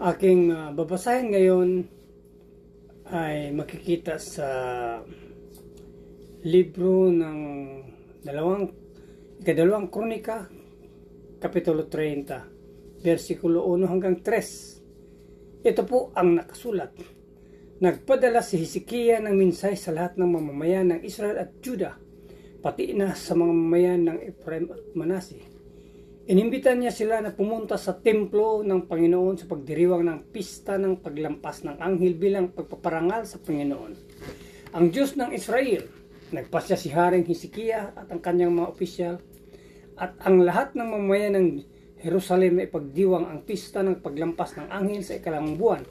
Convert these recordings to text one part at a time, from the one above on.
Aking babasahin ngayon ay makikita sa libro ng ikadalawang kronika, kapitulo 30, versikulo 1 hanggang 3. Ito po ang nakasulat. Nagpadala si Hezekiah ng mensahe sa lahat ng mamamayan ng Israel at Judah, pati na sa mga mamamayan ng Ephraim at Manasseh. Inimbitan niya sila na pumunta sa templo ng Panginoon sa pagdiriwang ng pista ng paglampas ng anghel bilang pagpaparangal sa Panginoon, ang Diyos ng Israel. Nagpasya si Haring Hezekiah at ang kanyang mga opisyal at ang lahat ng mamamayan ng Jerusalem ay pagdiwang ang pista ng paglampas ng anghel sa ikalawang buwan.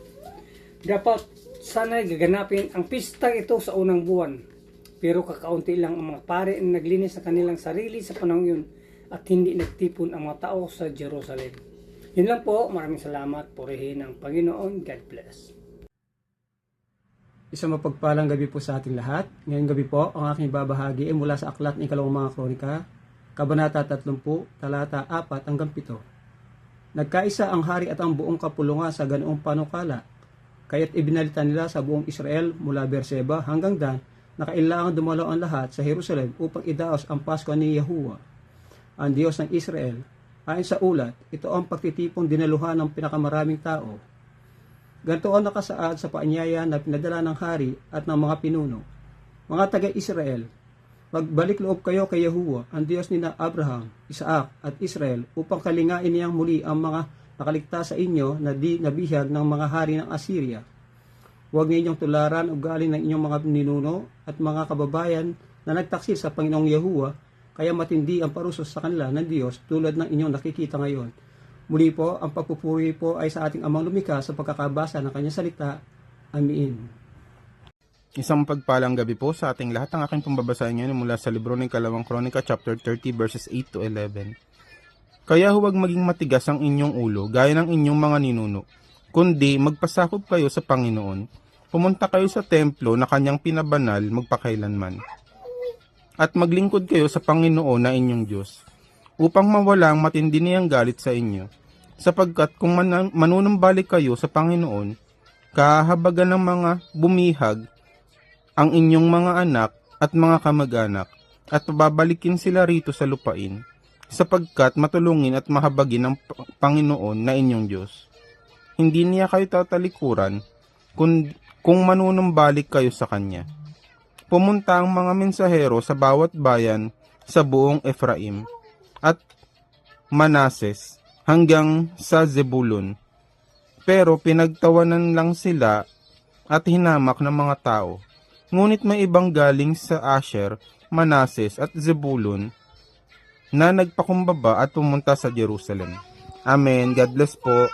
Dapat sana'y gaganapin ang pista ito sa unang buwan, pero kakaunti lang ang mga pari na naglinis sa kanilang sarili sa panahon yun at hindi nagtipon ang mga tao sa Jerusalem. Yun lang po. Maraming salamat. Purihin ang Panginoon. God bless. Isang mapagpalang gabi po sa ating lahat. Ngayong gabi po, ang aking babahagi ay mula sa aklat ng ikalawang mga kronika, Kabanata 30, talata 4 hanggang 7. Nagkaisa ang hari at ang buong kapulungan sa ganoong panukala, kaya't ibinalita nila sa buong Israel mula Berseba hanggang Dan na kailangan dumalo ang lahat sa Jerusalem upang idaos ang Pasko ni Yahuwah, ang Diyos ng Israel. Ayon sa ulat, ito ang pagtitipong dinaluhan ng pinakamaraming tao. Ganito ang nakasaad sa paanyaya na pinadala ng hari at ng mga pinuno. Mga taga-Israel, magbalik loob kayo kay Yahuwah, ang Diyos ni Abraham, Isaac at Israel, upang kalingain niyang muli ang mga nakaligtas sa inyo na di nabihag ng mga hari ng Assyria. Huwag ninyong tularan ugali ng inyong mga ninuno at mga kababayan na nagtaksil sa Panginoong Yahuwah, kaya matindi ang parusos sa kanila ng Diyos tulad ng inyong nakikita ngayon. Muli po, ang pagpupuri po ay sa ating Amang Lumikha sa pagkakabasa ng kanyang salita. Amen. Isang pagpalang gabi po sa ating lahat. Ang aking pambabasahin ngayon mula sa libro ng Ikalawang Kronika, chapter 30, verses 8 to 11. Kaya huwag maging matigas ang inyong ulo, gaya ng inyong mga ninuno, kundi magpasakop kayo sa Panginoon. Pumunta kayo sa templo na kanyang pinabanal magpakailanman. At maglingkod kayo sa Panginoon na inyong Diyos, upang mawala ang matindi niyang galit sa inyo. Sapagkat kung manunumbalik kayo sa Panginoon, kahabagan ng mga bumihag ang inyong mga anak at mga kamag-anak, at babalikin sila rito sa lupain, sapagkat matulungin at mahabagin ng Panginoon na inyong Diyos. Hindi niya kayo tatalikuran kung manunumbalik kayo sa Kanya. Pumunta ang mga mensahero sa bawat bayan sa buong Ephraim at Manases hanggang sa Zebulun. Pero pinagtawanan lang sila at hinamak ng mga tao. Ngunit may ibang galing sa Asher, Manases at Zebulun na nagpakumbaba at pumunta sa Jerusalem. Amen. God bless po.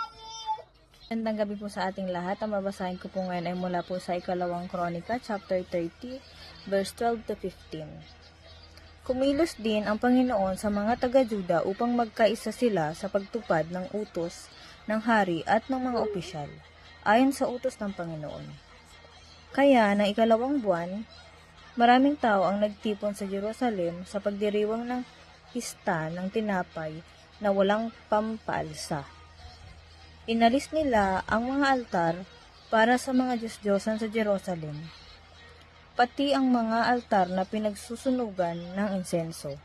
Magandang gabi po sa ating lahat. Ang babasahin ko po ngayon ay mula po sa ikalawang kronika, chapter 30, verse 12 to 15. Kumilos din ang Panginoon sa mga taga-Juda upang magkaisa sila sa pagtupad ng utos ng hari at ng mga opisyal, ayon sa utos ng Panginoon. Kaya, ng ikalawang buwan, maraming tao ang nagtipon sa Jerusalem sa pagdiriwang ng pista ng tinapay na walang pampaalsa. Inalis nila ang mga altar para sa mga Diyos-Diyosan sa Jerusalem, pati ang mga altar na pinagsusunugan ng insenso,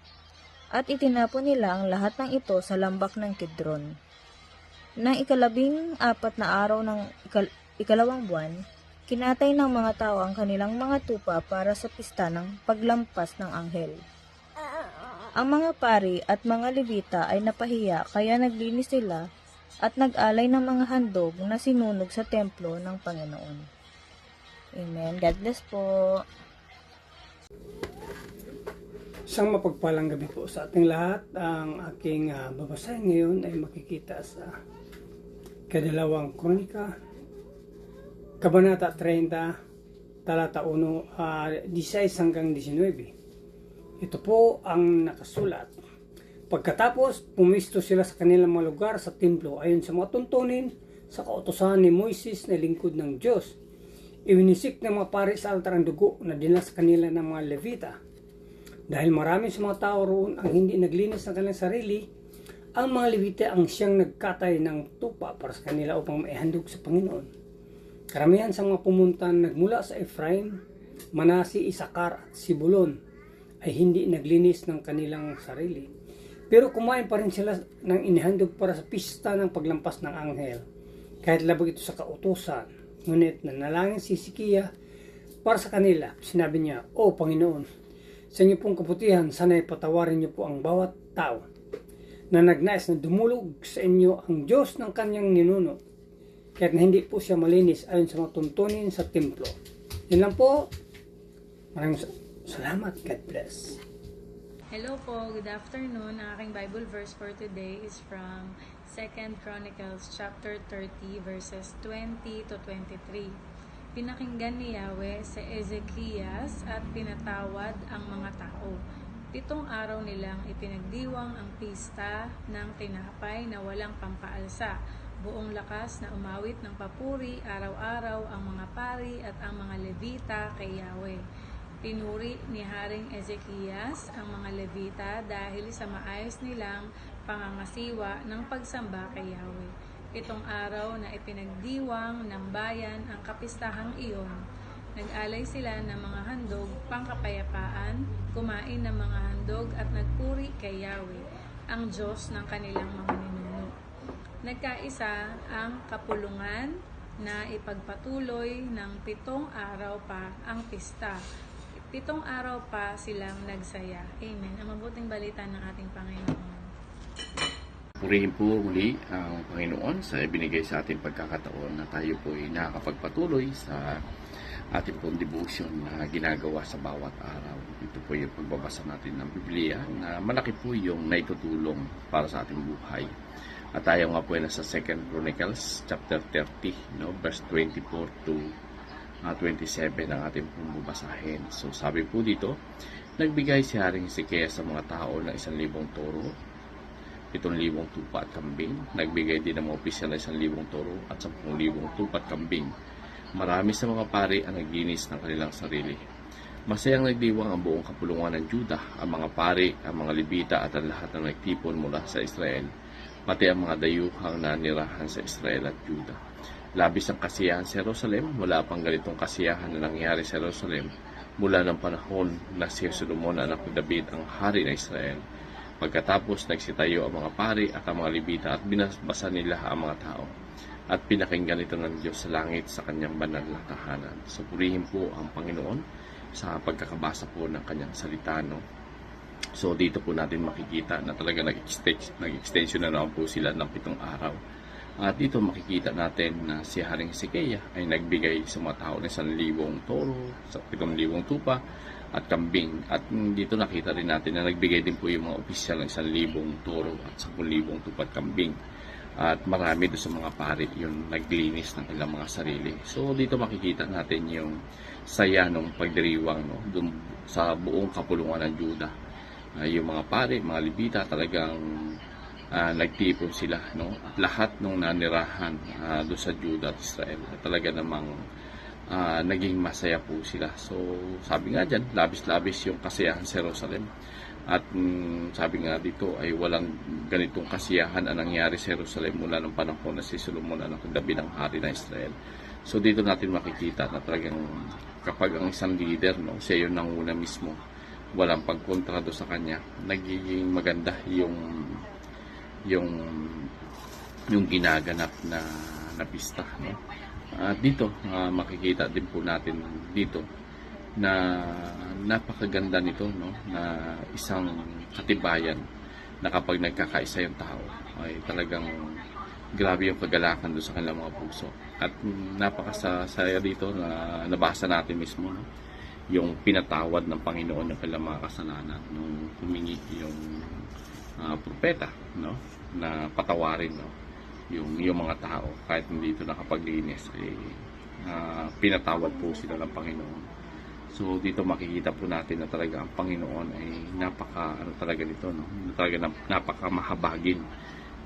at itinapon nila ang lahat ng ito sa lambak ng Kidron. Nang ikalabing-4 na araw ng ikalawang buwan, kinatay ng mga tao ang kanilang mga tupa para sa pista ng paglampas ng anghel. Ang mga pari at mga Levita ay napahiya, kaya naglinis sila at nag-alay ng mga handog na sinunog sa templo ng Panginoon. Amen. God bless po. Isang mapagpalang gabi po sa ating lahat. Ang aking babasahin ngayon ay makikita sa ikadalawang kronika, Kabanata 30, talata 1, 16 hanggang 19. Ito po ang nakasulat. Pagkatapos, pumisto sila sa kanilang mga lugar sa templo ayon sa mga tuntunin sa kautusan ni Moises na lingkod ng Diyos. Iwinisik ng mga pari sa altar ang dugo na dinala sa kanila ng mga Levita. Dahil marami sa mga tao roon ang hindi naglinis ng kanilang sarili, Ang mga Levite ang siyang nagkatay ng tupa para sa kanila upang maihandog sa Panginoon. Karamihan sa mga pumunta nagmula sa Ephraim, Manasi, Isakar at Sibulon ay hindi naglinis ng kanilang sarili. Pero kumain pa rin sila ng inihandog para sa pista ng paglampas ng anghel. Kahit labag ito sa kautusan, ngunit nanalangin si Hezekiah para sa kanila. Sinabi niya, O Panginoon, sa inyo pong kabutihan, sana'y patawarin niyo po ang bawat tao na nagnais na dumulog sa inyo ang Diyos ng kanyang ninuno, kahit na hindi po siya malinis ayon sa mga tuntunin sa templo. Yun lang po. Maraming salamat. God bless. Hello po, good afternoon. Ang aking Bible verse for today is from 2 Chronicles chapter 30 verses 20 to 23. Pinakinggan ni Yahweh sa Ezekias at pinatawad ang mga tao. 7 araw nilang ipinagdiwang ang pista ng tinapay na walang pampaalsa. Buong lakas na umawit ng papuri araw-araw ang mga pari at ang mga Levita kay Yahweh. Pinuri ni Haring Ezekias ang mga Levita dahil sa maayos nilang pangangasiwa ng pagsamba kay Yahweh. 7 araw na ipinagdiwang ng bayan ang kapistahang iyon. Nag-alay sila ng mga handog pangkapayapaan, kumain ng mga handog at nagpuri kay Yahweh, ang Diyos ng kanilang mga ninuno. Nagkaisa ang kapulungan na ipagpatuloy ng 7 araw pa ang pista. 7 araw pa silang nagsaya. Amen. Ang mabuting balita ng ating Panginoon. Purihin po muli ang Panginoon sa ibinigay sa ating pagkakataon na tayo po ay nakakapagpatuloy sa ating pong devotion na ginagawa sa bawat araw. Ito po yung pagbabasa natin ng Biblia na malaki po yung naitutulong para sa ating buhay. At tayo nga po ay nasa 2 Chronicles chapter 30, verse 24 to 27 ang ating pong babasahin. So sabi po dito, nagbigay si Haring Hezekiah sa mga tao ng 1,000 toro, 7,000 tupa at kambing. Nagbigay din ng mga opisyal ng 1,000 toro at 10,000 tupa at kambing. Marami sa mga pari ang naglinis ng kanilang sarili. Masayang nagdiwang ang buong kapulungan ng Juda, ang mga pari, ang mga Levita at ang lahat na nagtipon mula sa Israel, pati ang mga dayuhang nanirahan sa Israel at Juda. Labis ang kasiyahan sa Jerusalem. Wala pang ganitong kasiyahan na nangyari sa Jerusalem mula ng panahon na si Solomon anak ni David ang hari ng Israel. Pagkatapos nagsitayo ang mga pari at ang mga Levita at binabasa nila ang mga tao. At pinakinggan ito ng Diyos sa langit sa kanyang banal na tahanan. So purihin po ang Panginoon sa pagkakabasa po ng kanyang salita. So dito po natin makikita na talaga nag-extension na naman po sila ng 7 araw. At dito makikita natin na si Haring Hezekiah ay nagbigay sa mga tao ng 1,000 toro, 7,000 tupa at kambing. At dito nakita rin natin na nagbigay din po yung mga opisyal ng 1,000 toro at 10,000 tupa at kambing. At marami doon sa mga pari yung naglinis ng kanilang mga sarili. So dito makikita natin yung saya ng pagdiriwang doon sa buong kapulungan ng Juda. Yung mga pari, mga Levita talagang nagtipon sila. At lahat ng nanirahan doon sa Juda at Israel talaga namang naging masaya po sila. So sabi nga dyan, labis-labis yung kasiyahan sa Jerusalem. At sabi nga dito ay walang ganitong kasiyahan ang nangyari sa Jerusalem mula ng panahon na si Solomon anak ni David ang hari ng Israel. So dito natin makikita na talagang kapag ang isang leader, siya yung nanguna mismo, walang pagkontra do sa kanya, nagiging maganda yung ginaganap na pista. At dito makikita din po natin dito na napakaganda nito, na isang katibayan na kapag nagkakaisa yung tao ay talagang grabe yung kagalakan doon sa kanilang mga puso. At napakasaya dito na nabasa natin mismo, yung pinatawad ng Panginoon ng kanilang mga kasalanan nung humingi yung propeta, na patawarin yung mga tao kahit hindi ito nakapaglinis, pinatawad po sila ng Panginoon. So dito makikita po natin na talaga ang Panginoon ay talaga nito, talaga napaka mahabagin,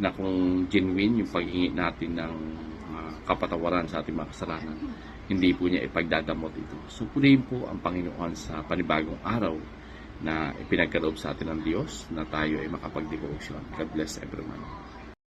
na kung genuine yung paghingi natin ng kapatawaran sa ating mga kasalanan, hindi po niya ipagdadamot ito. So purihin po ang Panginoon sa panibagong araw na ipinagkaloob sa atin ng Diyos na tayo ay makapag-devotion. God bless everyone.